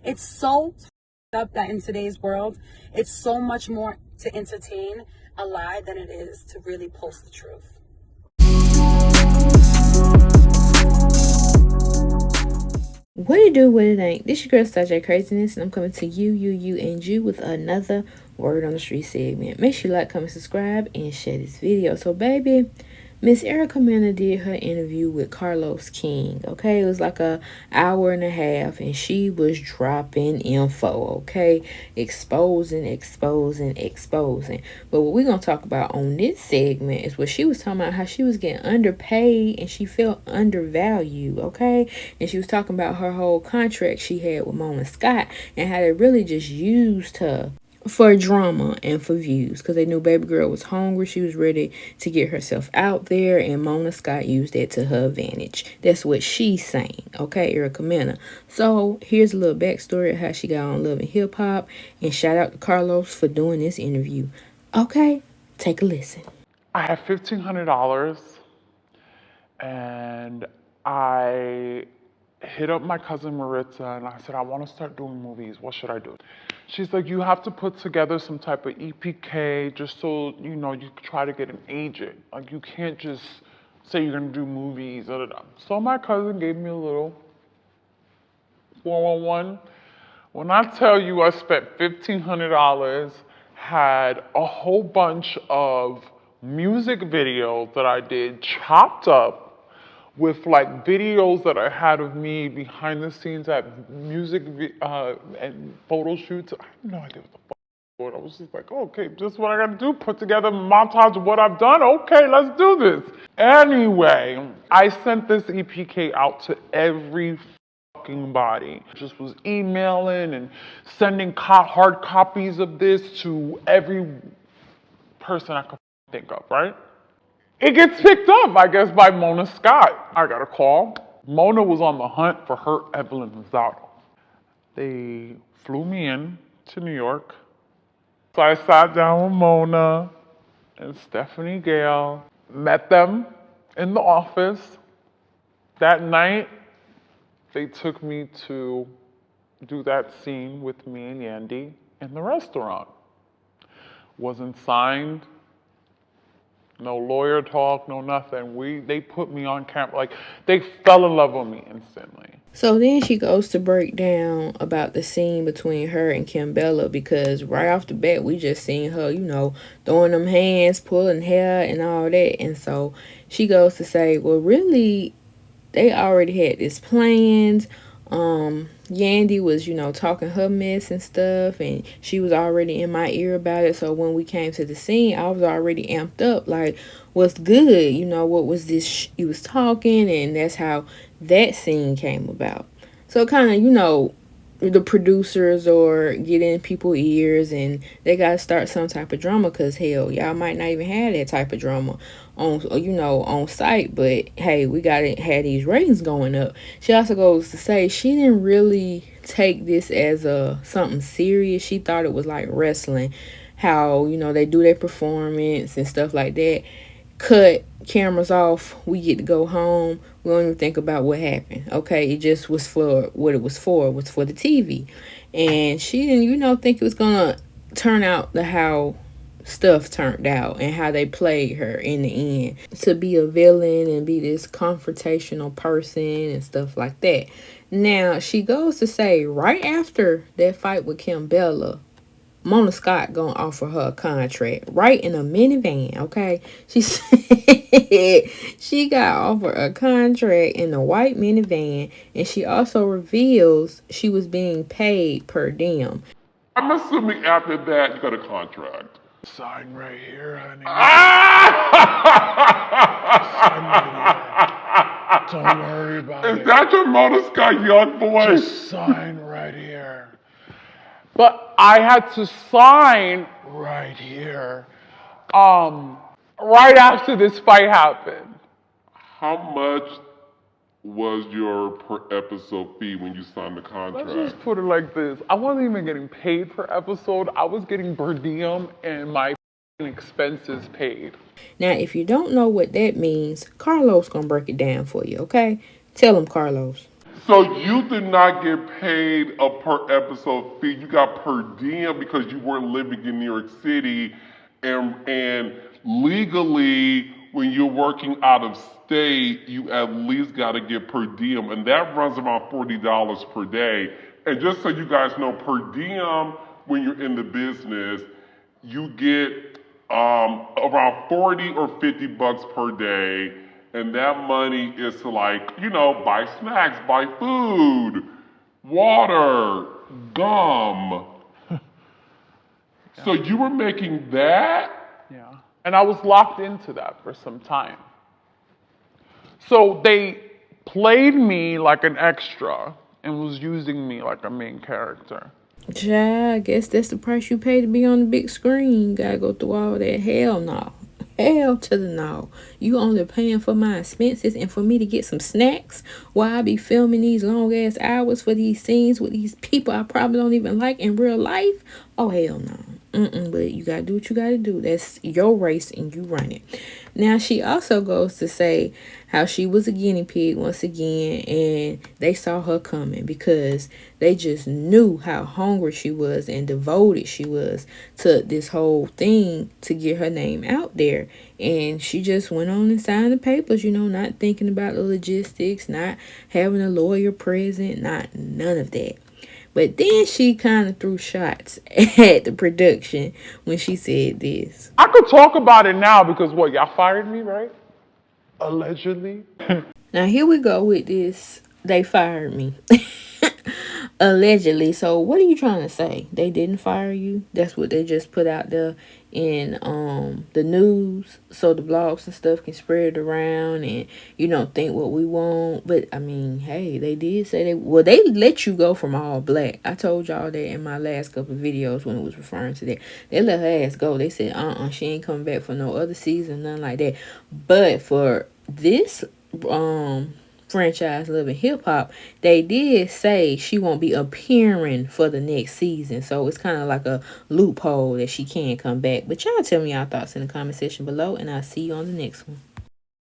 It's so up that in today's world, it's so much more to entertain a lie than it is to really post the truth. What it do, what it ain't. This your girl Star J Craziness, and I'm coming to you, and you with another Word on the Street segment. Make sure you like, comment, subscribe, and share this video. So, baby, Miss Erica Mena did her interview with Carlos King. Okay, it was like a hour and a half, and she was dropping info. Okay, exposing. But what we're gonna talk about on this segment is what she was talking about, how she was getting underpaid and she felt undervalued. Okay, and she was talking about her whole contract she had with Mona Scott and how they really just used her for drama and for views because they knew baby girl was hungry. She was ready to get herself out there, and Mona Scott used that to her advantage. That's what she's saying. Okay, Erica Mena. So here's a little backstory of how she got on Love and Hip Hop, and shout out to Carlos for doing this interview. Okay, take a listen. I have $1,500 and I hit up my cousin Maritza and I said, I want to start doing movies. What should I do? She's like, you have to put together some type of EPK just so you know you try to get an agent. Like you can't just say you're gonna do movies. Da, da, da. So my cousin gave me a little 411. When I tell you I spent $1,500, had a whole bunch of music videos that I did chopped up with like videos that I had of me behind the scenes at and photo shoots. I had no idea what the fuck. I was just like, okay, this is what I gotta do. Put together a montage of what I've done. Okay, let's do this. Anyway, I sent this EPK out to every fucking body. Just was emailing and sending hard copies of this to every person I could think of, right? It gets picked up, I guess, by Mona Scott. I got a call. Mona was on the hunt for her Evelyn Lozado. They flew me in to New York. So I sat down with Mona and Stephanie Gale, met them in the office. That night, they took me to do that scene with me and Yandy in the restaurant. Wasn't signed, no lawyer talk, no nothing. They put me on camera, like they fell in love with me instantly. So then she goes to break down about the scene between her and Kimbella, because right off the bat we just seen her, throwing them hands, pulling hair and all that. And so she goes to say, well, really, they already had this planned. Yandy was, talking her mess and stuff, and she was already in my ear about it. So when we came to the scene, I was already amped up, like, what's good? What was this you was talking? And that's how that scene came about. So kind of, the producers or get in people's ears, and they got to start some type of drama, because hell, y'all might not even have that type of drama on site, but hey, we got to have these ratings going up. She also goes to say she didn't really take this as something serious. She thought it was like wrestling, how they do their performance and stuff like that. Cut, cameras off, we get to go home. We don't even think about what happened. Okay, it just was for what it was for. It was for the TV. And she didn't, think it was gonna turn out how stuff turned out and how they played her in the end to be a villain and be this confrontational person and stuff like that. Now she goes to say, right after that fight with Kim Bella, Mona Scott gonna offer her a contract right in a minivan. Okay, she said she got offered a contract in a white minivan, and she also reveals she was being paid per diem. I'm assuming after that you got a contract. Sign right here, honey. Don't worry about it. Is that your Mona Scott young boy? Just sign right here. But I had to sign Right here. right after this fight happened. How much was your per episode fee when you signed the Let's contract? just put it like this. I wasn't even getting paid per episode. I was getting per diem and my expenses paid. Now, if you don't know what that means, Carlos gonna break it down for you. Okay, tell him, Carlos. So you did not get paid a per episode fee. You got per diem because you weren't living in New York City, and legally, when you're working out of state, you at least got to get per diem, and that runs around $40 per day. And just so you guys know, per diem when you're in the business, you get around 40 or 50 bucks per day, and that money is to, like, buy snacks, buy food, water, gum. So you were making that? Yeah. And I was locked into that for some time. So they played me like an extra and was using me like a main character. Yeah, I guess that's the price you pay to be on the big screen. Gotta go through all that. Hell no. Hell to the no. You only paying for my expenses and for me to get some snacks while I be filming these long ass hours for these scenes with these people I probably don't even like in real life. Oh, hell no. But you gotta do what you gotta do. That's your race and you run it. Now, she also goes to say how she was a guinea pig once again, and they saw her coming because they just knew how hungry she was and devoted she was to this whole thing to get her name out there. And she just went on and signed the papers, not thinking about the logistics, not having a lawyer present, not none of that. But then she kind of threw shots at the production when she said this. I could talk about it now because what, y'all fired me, right? Allegedly. Now here we go with this. They fired me. Allegedly. So what are you trying to say? They didn't fire you? That's what they just put out there in the news so the blogs and stuff can spread it around and think what we want. But I mean, hey, they did say they let you go from All Black. I told y'all that in my last couple of videos when it was referring to that. They let her ass go. They said she ain't coming back for no other season, nothing like that. But for this franchise Love and Hip Hop, they did say she won't be appearing for the next season, so it's kind of like a loophole that she can come back. But y'all tell me y'all thoughts in the comment section below, and I'll see you on the next one.